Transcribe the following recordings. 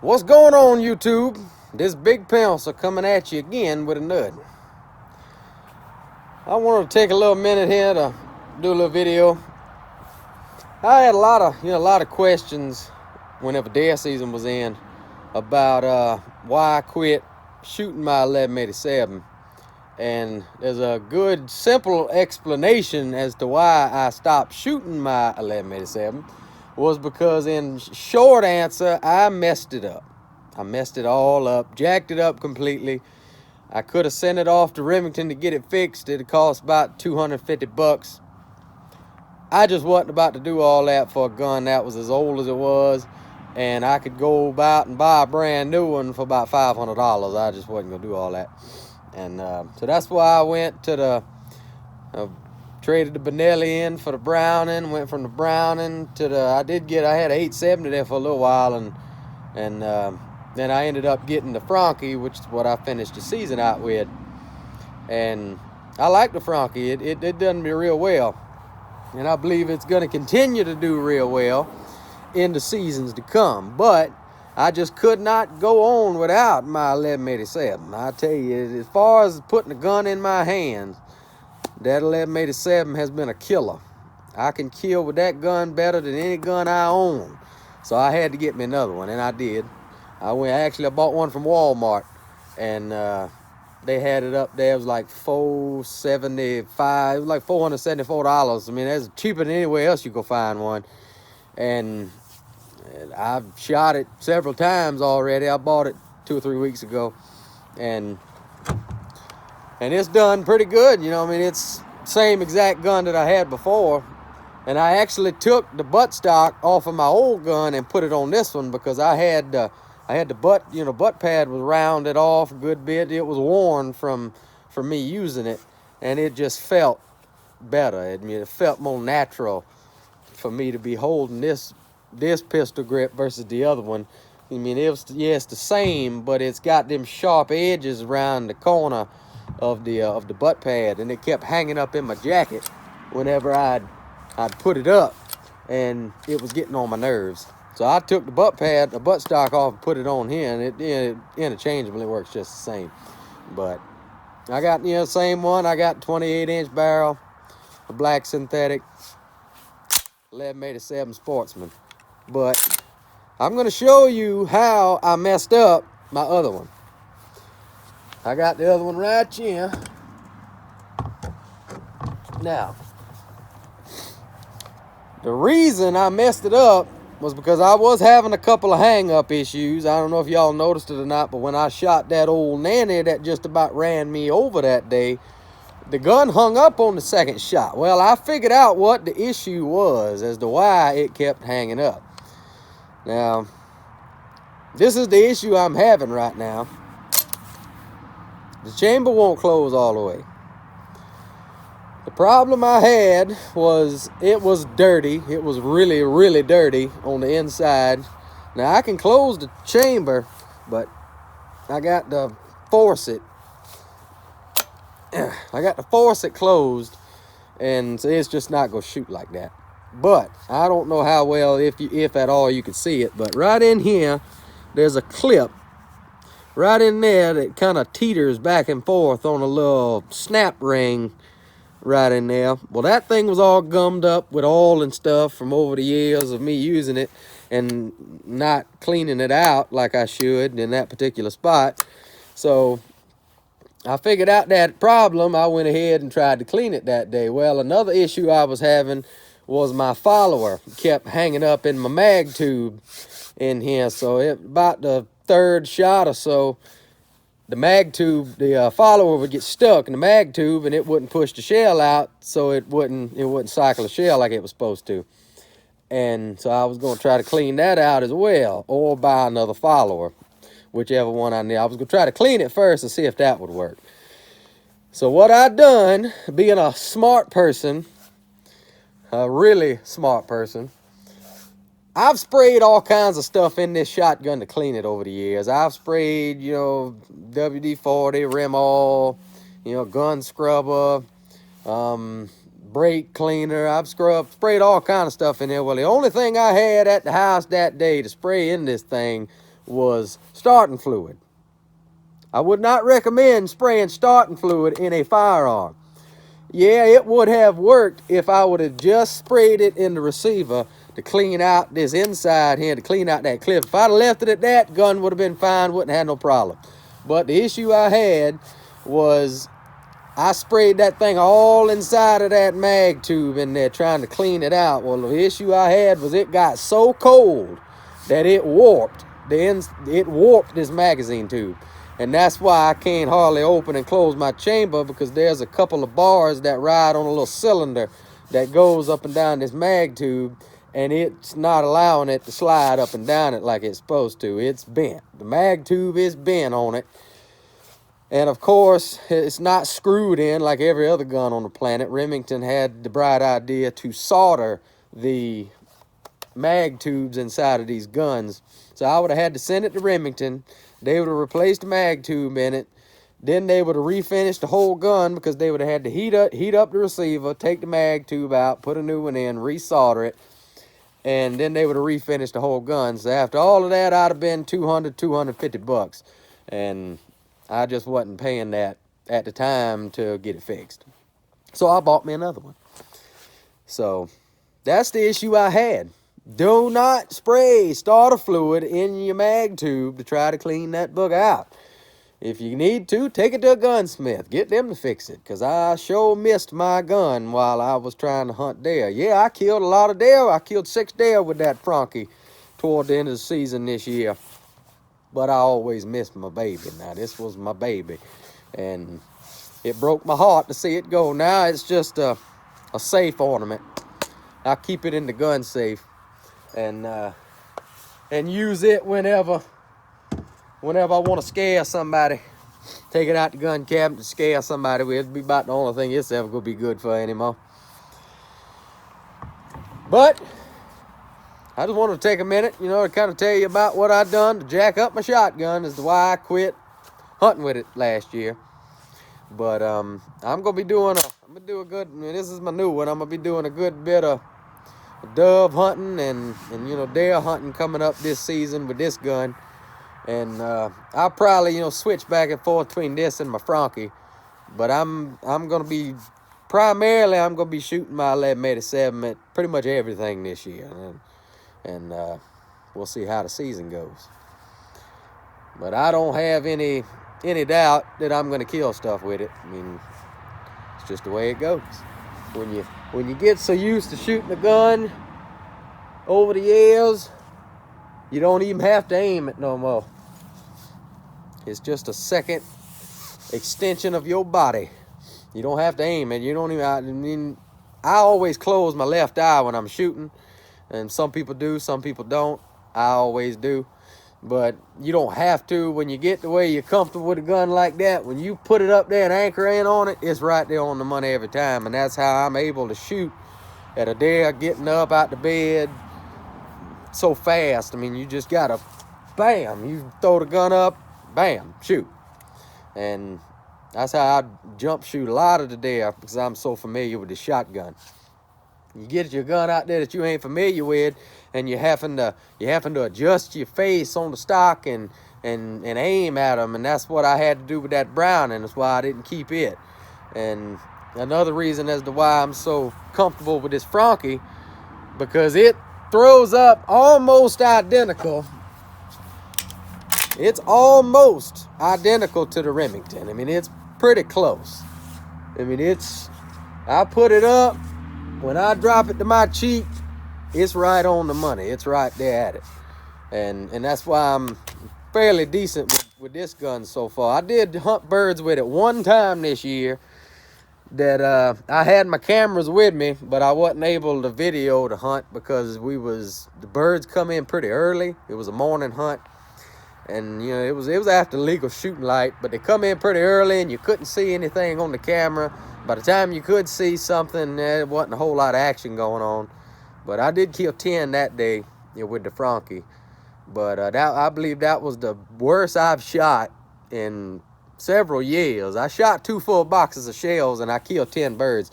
What's going on, YouTube? This Big Pencil coming at you again with a nut. I wanted to take a little minute here to do a little video. I had a lot of questions whenever deer season was in about why I quit shooting my 1187, and there's a good simple explanation as to why I stopped shooting my 1187 was because, in short answer, I messed it up. I messed it all up, jacked it up completely. I could have sent it off to Remington to get it fixed. It'd cost about $250. I just wasn't about to do all that for a gun that was as old as it was, and I could go out and buy a brand new one for about $500. I just wasn't gonna do all that, and so that's why I went to the traded the Benelli in for the Browning. Went from the Browning to the I had an 870 there for a little while, and then I ended up getting the Franke, which is what I finished the season out with. And I like the Franke. It done me real well. And I believe it's going to continue to do real well in the seasons to come. But I just could not go on without my 1187. I tell you, as far as putting a gun in my hands, that 1187 has been a killer. I can kill with that gun better than any gun I own. So I had to get me another one, and I did. I bought one from Walmart, and they had it up there. It was like $475. It was like $474. I mean, that's cheaper than anywhere else you go find one. And I've shot it several times already. I bought it 2 or 3 weeks ago, and it's done pretty good. I mean, it's the same exact gun that I had before. And I actually took the buttstock off of my old gun and put it on this one because I had the butt pad was rounded off a good bit. It was worn from me using it, and it just felt better. It felt more natural for me to be holding this pistol grip versus the other one. I mean, it's the same, but it's got them sharp edges around the corner of the butt pad, and it kept hanging up in my jacket whenever I'd put it up, and it was getting on my nerves. So I took the buttstock off and put it on here, and it interchangeably works just the same. But I got, same one. I got 28-inch barrel, a black synthetic 1187 Sportsman. But I'm going to show you how I messed up my other one. I got the other one right here. Now, the reason I messed it up was because I was having a couple of hang-up issues. I don't know if y'all noticed it or not, but when I shot that old nanny that just about ran me over that day, the gun hung up on the second shot. Well, I figured out what the issue was as to why it kept hanging up. Now, this is the issue I'm having right now. The chamber won't close all the way. The problem I had was it was dirty. It was really, really dirty on the inside. Now, I can close the chamber, but I got to force it. I got to force it closed, and so it's just not going to shoot like that. But I don't know how well, if at all, you can see it. But right in here, there's a clip right in there that kind of teeters back and forth on a little snap ring right in there. Well, that thing was all gummed up with oil and stuff from over the years of me using it and not cleaning it out like I should in that particular spot. So I figured out that problem. I went ahead and tried to clean it that day. Well, another issue I was having was my follower kept hanging up in my mag tube in here. So about the third shot or so, the mag tube, the follower would get stuck in the mag tube, and it wouldn't push the shell out, so it wouldn't cycle the shell like it was supposed to. And so I was going to try to clean that out as well, or buy another follower, whichever one I need. I was going to try to clean it first and see if that would work. So what I done, being a smart person, a really smart person, I've sprayed all kinds of stuff in this shotgun to clean it over the years. I've sprayed, WD-40, Remol, gun scrubber, brake cleaner. I've sprayed all kinds of stuff in there. Well, the only thing I had at the house that day to spray in this thing was starting fluid. I would not recommend spraying starting fluid in a firearm. Yeah, it would have worked if I would have just sprayed it in the receiver to clean out this inside here, to clean out that clip. If I'd have left it at that, gun would have been fine, wouldn't have had no problem. But the issue I had was I sprayed that thing all inside of that mag tube in there trying to clean it out. Well, the issue I had was it got so cold that it warped. It warped this magazine tube. And that's why I can't hardly open and close my chamber, because there's a couple of bars that ride on a little cylinder that goes up and down this mag tube, and it's not allowing it to slide up and down it like it's supposed to. It's bent. The mag tube is bent on it. And of course, it's not screwed in like every other gun on the planet. Remington had the bright idea to solder the mag tubes inside of these guns. So I would have had to send it to Remington. They would have replaced the mag tube in it. Then they would have refinished the whole gun, because they would have had to heat up the receiver, take the mag tube out, put a new one in, resolder it, and then they would have refinished the whole gun. So after all of that, I'd have been $250. And I just wasn't paying that at the time to get it fixed. So I bought me another one. So that's the issue I had. Do not spray starter fluid in your mag tube to try to clean that bug out. If you need to, take it to a gunsmith. Get them to fix it, because I sure missed my gun while I was trying to hunt deer. Yeah, I killed a lot of deer. I killed 6 deer with that Franke toward the end of the season this year. But I always missed my baby. Now, this was my baby. And it broke my heart to see it go. Now it's just a safe ornament. I keep it in the gun safe. And use it whenever I want to scare somebody. Take it out the gun cabinet to scare somebody with. It'll be about the only thing it's ever going to be good for anymore. But I just wanted to take a minute, to kind of tell you about what I've done to jack up my shotgun as to why I quit hunting with it last year. But I'm going to be doing this is my new one. I'm going to be doing a good bit of dove hunting and deer hunting coming up this season with this gun. And I'll probably switch back and forth between this and my Franke, but I'm gonna be shooting my 1187 at pretty much everything this year, and we'll see how the season goes. But I don't have any doubt that I'm gonna kill stuff with it. I mean, it's just the way it goes. When you get so used to shooting a gun over the years, you don't even have to aim it no more. It's just a second extension of your body. You don't have to aim it. You don't even, I always close my left eye when I'm shooting, and some people do, some people don't. I always do. But you don't have to. When you get the way you're comfortable with a gun like that, when you put it up there and anchor in on it, it's right there on the money every time. And that's how I'm able to shoot at a deer getting up out the bed so fast. I mean, you just gotta, bam, you throw the gun up, bam, shoot. And that's how I jump shoot a lot of the deer, because I'm so familiar with the shotgun. You get your gun out there that you ain't familiar with, and you having to adjust your face on the stock and aim at them, and that's what I had to do with that Browning. That's why I didn't keep it. And another reason as to why I'm so comfortable with this Franke, because it throws up almost identical. It's almost identical to the Remington. I mean, it's pretty close. I mean, I put it up, when I drop it to my cheek, it's right on the money. It's right there at it. And that's why I'm fairly decent with this gun so far. I did hunt birds with it one time this year that I had my cameras with me, but I wasn't able to video the hunt because the birds come in pretty early. It was a morning hunt. And it was after legal shooting light, but they come in pretty early and you couldn't see anything on the camera. By the time you could see something, there wasn't a whole lot of action going on. But I did kill 10 that day with the Franke. But I believe that was the worst I've shot in several years. I shot 2 full boxes of shells and I killed 10 birds.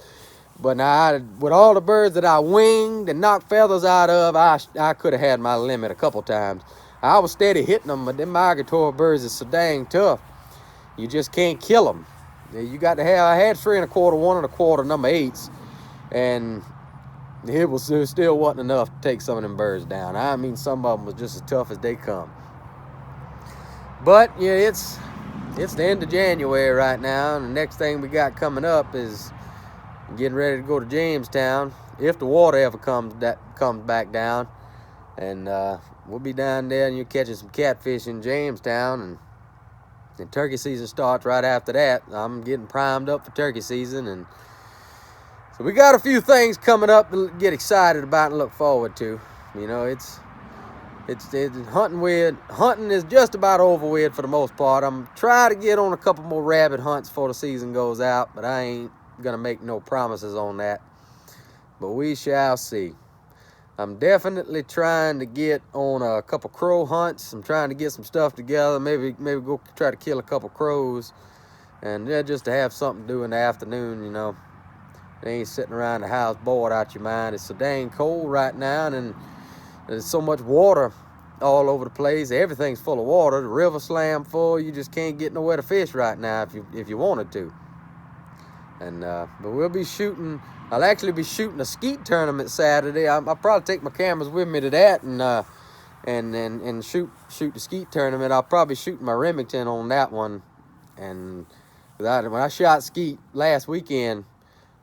But now, with all the birds that I winged and knocked feathers out of, I could have had my limit a couple times. I was steady hitting them, but them migratory birds is so dang tough. You just can't kill them. You got to have, I had 3 1/4, 1 1/4 number 8s, and it still wasn't enough to take some of them birds down. I mean, some of them was just as tough as they come. But yeah, it's the end of January right now, and the next thing we got coming up is getting ready to go to Jamestown, if the water ever comes back down, and we'll be down there and you're catching some catfish in Jamestown, and turkey season starts right after that. I'm getting primed up for turkey season, and so we got a few things coming up to get excited about and look forward to. You know, it's hunting is just about over with for the most part. I'm trying to get on a couple more rabbit hunts before the season goes out, but I ain't gonna make no promises on that. But we shall see. I'm definitely trying to get on a couple crow hunts. I'm trying to get some stuff together. Maybe go try to kill a couple crows, and just to have something to do in the afternoon. You know, it ain't sitting around the house bored out your mind. It's so dang cold right now, and there's so much water all over the place. Everything's full of water. The river slammed full. You just can't get nowhere to fish right now if you wanted to. And but we'll be shooting. I'll actually be shooting a skeet tournament Saturday. I'll probably take my cameras with me to that and shoot the skeet tournament. I'll probably shoot my Remington on that one. And when I shot skeet last weekend,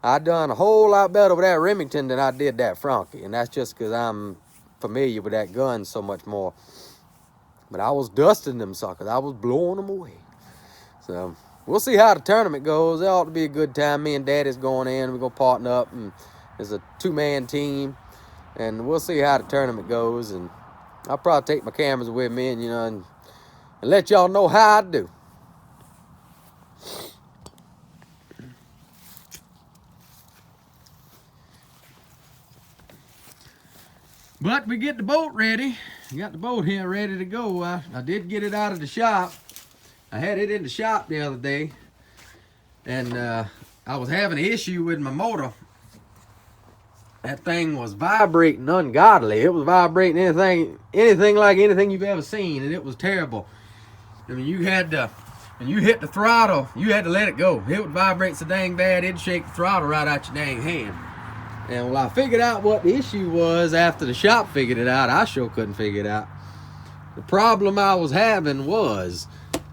I done a whole lot better with that Remington than I did that Franke, and that's just because I'm familiar with that gun so much more. But I was dusting them suckers. I was blowing them away. So we'll see how the tournament goes. It ought to be a good time. Me and Daddy's going in. We're going to partner up, and it's a 2-man team. And we'll see how the tournament goes. And I'll probably take my cameras with me and, and let y'all know how I do. But we get the boat ready. We got the boat here ready to go. I did get it out of the shop. I had it in the shop the other day, and I was having an issue with my motor. That thing was vibrating ungodly. It was vibrating anything like anything you've ever seen, and it was terrible. I mean, when you hit the throttle, you had to let it go. It would vibrate so dang bad, it'd shake the throttle right out your dang hand. And well, I figured out what the issue was after the shop figured it out. I sure couldn't figure it out. The problem I was having was,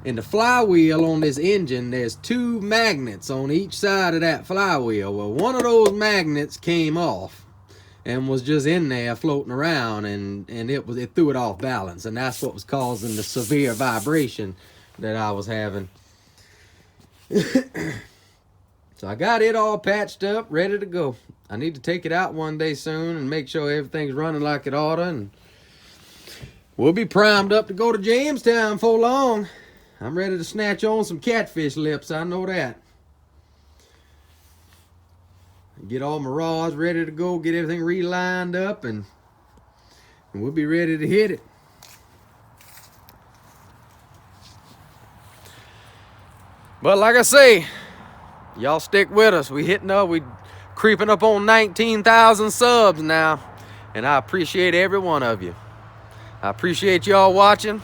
in the flywheel on this engine, there's 2 magnets on each side of that flywheel. Well, one of those magnets came off and was just in there floating around, and it threw it off balance, and that's what was causing the severe vibration that I was having. So I got it all patched up, ready to go. I need to take it out one day soon and make sure everything's running like it oughta, and we'll be primed up to go to Jamestown for long. I'm ready to snatch on some catfish lips, I know that. Get all my rods ready to go, get everything relined up, and we'll be ready to hit it. But like I say, y'all stick with us. We creeping up on 19,000 subs now, and I appreciate every one of you. I appreciate y'all watching,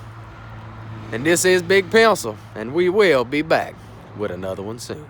and this is Big Pencil, and we will be back with another one soon.